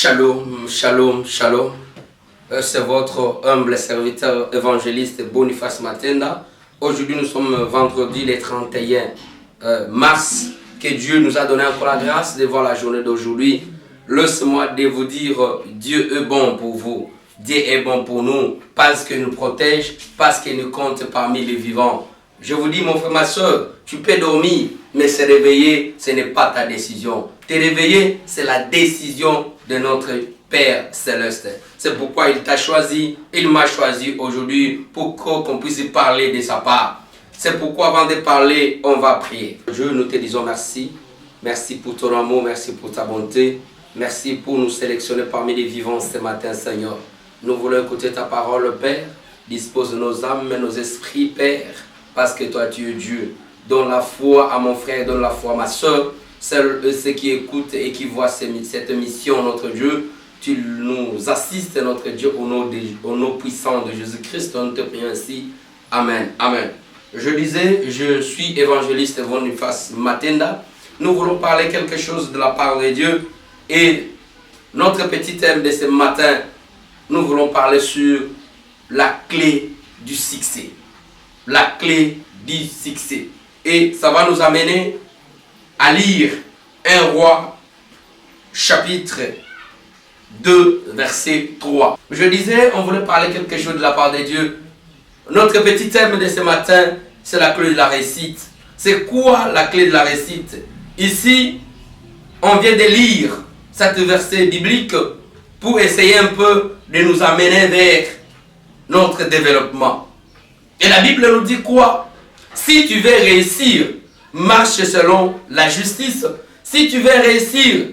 Shalom, shalom, shalom. C'est votre humble serviteur évangéliste Boniface Matenda. Aujourd'hui, nous sommes vendredi le 31 mars. Que Dieu nous a donné encore la grâce de voir la journée d'aujourd'hui. Laisse-moi de vous dire, Dieu est bon pour vous. Dieu est bon pour nous parce qu'il nous protège, parce qu'il nous compte parmi les vivants. Je vous dis, mon frère, ma soeur, tu peux dormir, mais se réveiller, ce n'est pas ta décision. Te réveiller, c'est la décision de notre Père Céleste. C'est pourquoi il t'a choisi, il m'a choisi aujourd'hui pour qu'on puisse parler de sa part. C'est pourquoi avant de parler, on va prier. Dieu, nous te disons merci. Merci pour ton amour, merci pour ta bonté. Merci pour nous sélectionner parmi les vivants ce matin, Seigneur. Nous voulons écouter ta parole, Père. Dispose nos âmes et nos esprits, Père, parce que toi, tu es Dieu. Donne la foi à mon frère, donne la foi à ma soeur. Ceux qui écoutent et qui voient cette mission, notre Dieu, tu nous assistes, notre Dieu, au nom puissant de Jésus-Christ. Nous te prions ainsi. Amen. Amen. Je disais, je suis évangéliste Boniface Matenda. Nous voulons parler quelque chose de la part de Dieu. Et notre petit thème de ce matin, nous voulons parler sur la clé du succès. La clé du succès. Et ça va nous amener à lire 1 Roi, chapitre 2, verset 3. Je disais, on voulait parler quelque chose de la part de Dieu. Notre petit thème de ce matin, c'est la clé de la réussite. C'est quoi la clé de la réussite? Ici, on vient de lire cet verset biblique pour essayer un peu de nous amener vers notre développement. Et la Bible nous dit quoi? Si tu veux réussir, marche selon la justice. Si tu veux réussir,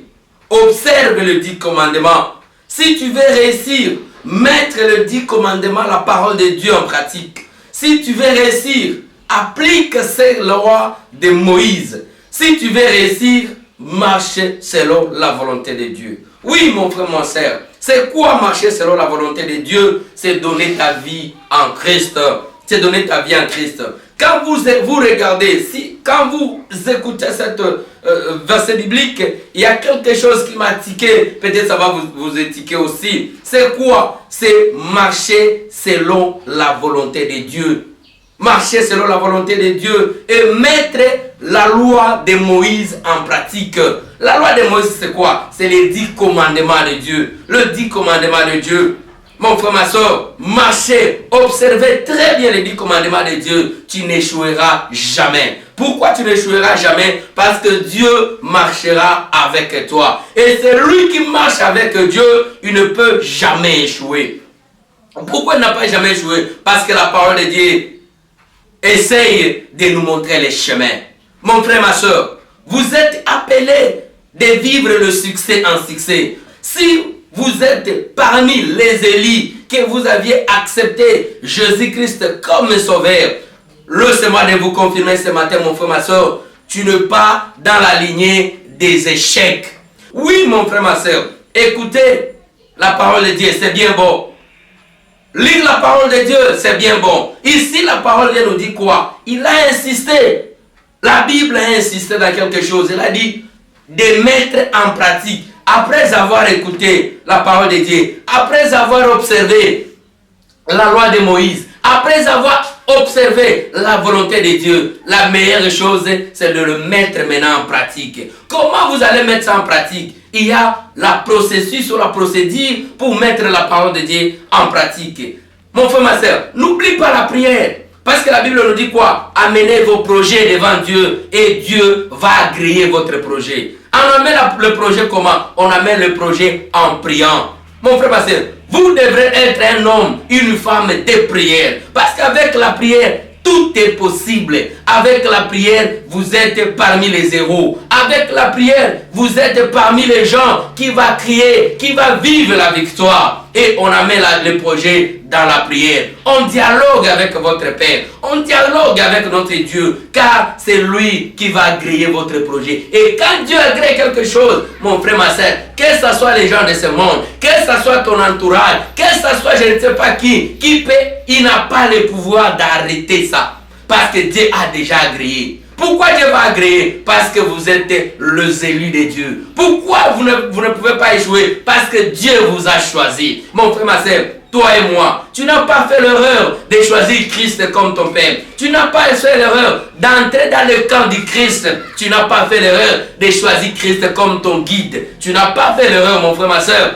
observe le 10 commandements. Si tu veux réussir, mettre le 10 commandements, la parole de Dieu en pratique. Si tu veux réussir, applique ces lois de Moïse. Si tu veux réussir, marche selon la volonté de Dieu. Oui, mon frère, mon soeur, c'est quoi marcher selon la volonté de Dieu? C'est donner ta vie en Christ. C'est donner ta vie en Christ. Quand vous regardez, quand vous écoutez cette verset biblique, il y a quelque chose qui m'a tiqué. Peut-être ça va vous étiquer aussi. C'est quoi? C'est marcher selon la volonté de Dieu. Marcher selon la volonté de Dieu et mettre la loi de Moïse en pratique. La loi de Moïse, c'est quoi? C'est les 10 commandements de Dieu. Le 10 commandements de Dieu. Mon frère, ma soeur, marchez, observez très bien les 10 commandements de Dieu. Tu n'échoueras jamais. Pourquoi tu n'échoueras jamais? Parce que Dieu marchera avec toi. Et c'est lui qui marche avec Dieu, il ne peut jamais échouer. Pourquoi il n'a pas jamais échoué? Parce que la parole de Dieu essaye de nous montrer les chemins. Mon frère, ma soeur, vous êtes appelés de vivre le succès en succès. Si vous êtes parmi les élus que vous aviez accepté Jésus-Christ comme sauveur, laissez-moi de vous confirmer ce matin, mon frère, ma soeur, tu n'es pas dans la lignée des échecs. Oui, mon frère, ma soeur, écoutez la parole de Dieu, c'est bien bon. Lire la parole de Dieu, c'est bien bon. Ici, la parole de Dieu nous dit quoi? Il a insisté. La Bible a insisté dans quelque chose. Elle a dit de mettre en pratique. Après avoir écouté la parole de Dieu, après avoir observé la loi de Moïse, après avoir observé la volonté de Dieu, la meilleure chose, c'est de le mettre maintenant en pratique. Comment vous allez mettre ça en pratique? Il y a la processus ou la procédure pour mettre la parole de Dieu en pratique. Mon frère, ma soeur, n'oublie pas la prière. Parce que la Bible nous dit quoi? Amenez vos projets devant Dieu et Dieu va agréer votre projet. On amène le projet comment? On amène le projet en priant. Mon frère, ma soeur, vous devrez être un homme, une femme de prière. Parce qu'avec la prière, tout est possible. Avec la prière, vous êtes parmi les héros. Avec la prière, vous êtes parmi les gens qui vont crier, qui vont vivre la victoire. Et on amène le projet dans la prière. On dialogue avec votre Père. On dialogue avec notre Dieu. Car c'est lui qui va agréer votre projet. Et quand Dieu agrée quelque chose, mon frère, ma soeur, que ce soit les gens de ce monde, que ce soit ton entourage, que ce soit je ne sais pas qui peut, il n'a pas le pouvoir d'arrêter ça. Parce que Dieu a déjà agréé. Pourquoi Dieu va agréer? Parce que vous êtes les élus de Dieu. Pourquoi vous ne pouvez pas échouer? Parce que Dieu vous a choisi. Mon frère, ma sœur, toi et moi, tu n'as pas fait l'erreur de choisir Christ comme ton Père. Tu n'as pas fait l'erreur d'entrer dans le camp du Christ. Tu n'as pas fait l'erreur de choisir Christ comme ton guide. Tu n'as pas fait l'erreur, mon frère, ma soeur,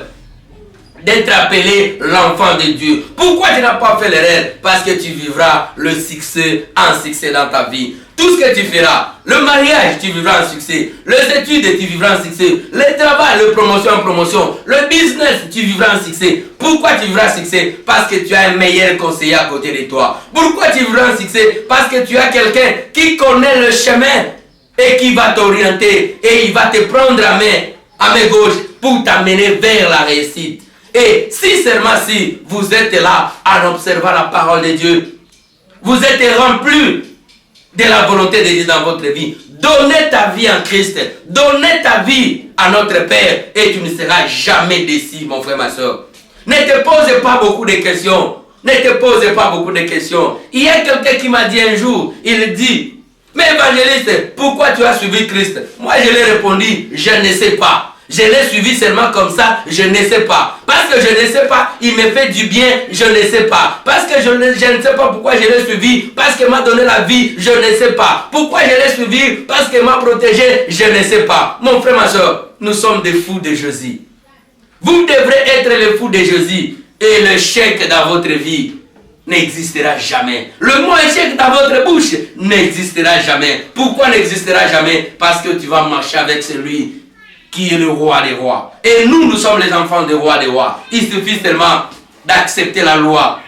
d'être appelé l'enfant de Dieu. Pourquoi tu n'as pas fait l'erreur? Parce que tu vivras le succès en succès dans ta vie. Tout ce que tu feras, le mariage, tu vivras en succès. Les études, tu vivras en succès. Le travail, la promotion en promotion. Le business, tu vivras en succès. Pourquoi tu vivras en succès? Parce que tu as un meilleur conseiller à côté de toi. Pourquoi tu vivras en succès? Parce que tu as quelqu'un qui connaît le chemin et qui va t'orienter et il va te prendre à main gauche pour t'amener vers la réussite. Et si seulement si vous êtes là en observant la parole de Dieu, vous êtes rempli de la volonté de Dieu dans votre vie. Donnez ta vie en Christ. Donnez ta vie à notre Père et tu ne seras jamais déçu, mon frère, ma soeur. Ne te pose pas beaucoup de questions. Ne te pose pas beaucoup de questions. Il y a quelqu'un qui m'a dit un jour, il dit, mais évangéliste, pourquoi tu as suivi Christ? Moi, je lui ai répondu, je ne sais pas. Je l'ai suivi seulement comme ça, je ne sais pas. Parce que je ne sais pas, il me fait du bien, je ne sais pas. Parce que je ne sais pas pourquoi je l'ai suivi, parce qu'il m'a donné la vie, je ne sais pas. Pourquoi je l'ai suivi, parce qu'il m'a protégé, je ne sais pas. Mon frère, ma soeur, nous sommes des fous de Jésus. Vous devrez être les fous de Jésus. Et le chèque dans votre vie n'existera jamais. Le mot échec dans votre bouche n'existera jamais. Pourquoi n'existera jamais? Parce que tu vas marcher avec celui qui est le roi des rois. Et nous sommes les enfants des rois des rois. Il suffit seulement d'accepter la loi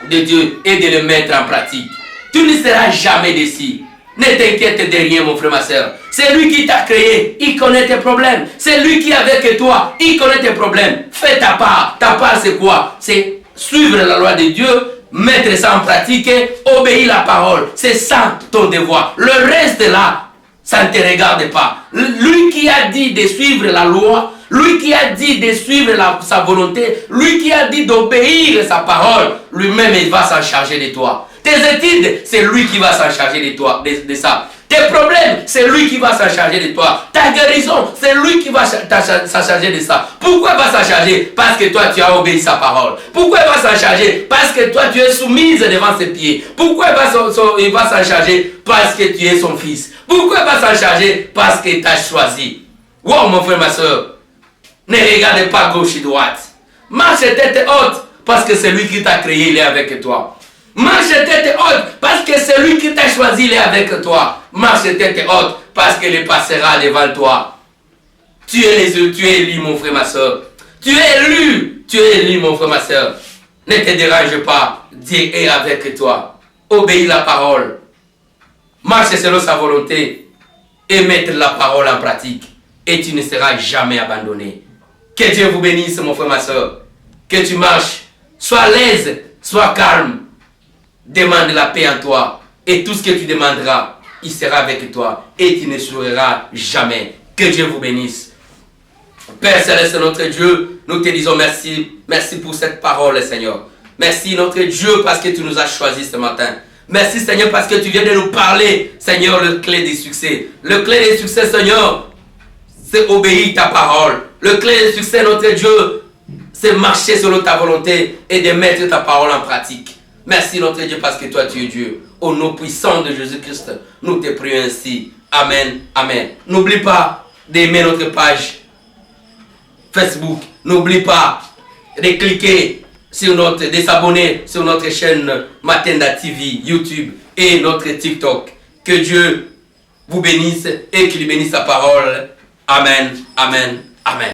de Dieu et de le mettre en pratique. Tu ne seras jamais déçu. Ne t'inquiète de rien, mon frère, ma soeur. C'est lui qui t'a créé, il connaît tes problèmes. C'est lui qui est avec toi, il connaît tes problèmes. Fais ta part. Ta part, c'est quoi? C'est suivre la loi de Dieu, mettre ça en pratique, obéir la parole. C'est ça ton devoir. Le reste là, ça ne te regarde pas. Lui qui a dit de suivre la loi, lui qui a dit de suivre sa volonté, lui qui a dit d'obéir sa parole, lui-même il va s'en charger de toi. Tes études, c'est lui qui va s'en charger de toi, de ça. Tes problèmes, c'est lui qui va s'en charger de toi. Ta guérison, c'est lui qui va s'en charger de ça. Pourquoi il va s'en charger? Parce que toi, tu as obéi sa parole. Pourquoi il va s'en charger? Parce que toi, tu es soumise devant ses pieds. Pourquoi il va s'en charger? Parce que tu es son fils. Pourquoi il va s'en charger? Parce qu'il t'a choisi. Wow, mon frère, ma soeur. Ne regarde pas gauche et droite. Marche tête haute, parce que c'est lui qui t'a créé, il est avec toi. Marche tête haute, parce que c'est lui qui t'a choisi, il est avec toi. Marche tête haute, parce qu'il passera devant toi. Tu es élu, mon frère, ma soeur. Tu es élu, mon frère, ma soeur. Ne te dérange pas, Dieu est avec toi. Obéis la parole. Marche selon sa volonté et mettre la parole en pratique. Et tu ne seras jamais abandonné. Que Dieu vous bénisse, mon frère, ma soeur. Que tu marches. Sois à l'aise, sois calme. Demande la paix en toi. Et tout ce que tu demanderas, il sera avec toi. Et tu ne souffriras jamais. Que Dieu vous bénisse. Père Céleste, notre Dieu, nous te disons merci. Merci pour cette parole, Seigneur. Merci, notre Dieu, parce que tu nous as choisis ce matin. Merci, Seigneur, parce que tu viens de nous parler, Seigneur, le clé du succès. Le clé du succès, Seigneur, c'est obéir ta parole. Le clé du succès, notre Dieu, c'est marcher selon ta volonté et de mettre ta parole en pratique. Merci, notre Dieu, parce que toi, tu es Dieu. Au nom puissant de Jésus-Christ, nous te prions ainsi. Amen. Amen. N'oublie pas d'aimer notre page Facebook. N'oublie pas de cliquer sur de s'abonner sur notre chaîne Matenda TV, YouTube et notre TikTok. Que Dieu vous bénisse et qu'il bénisse sa parole. Amen, amen, amen.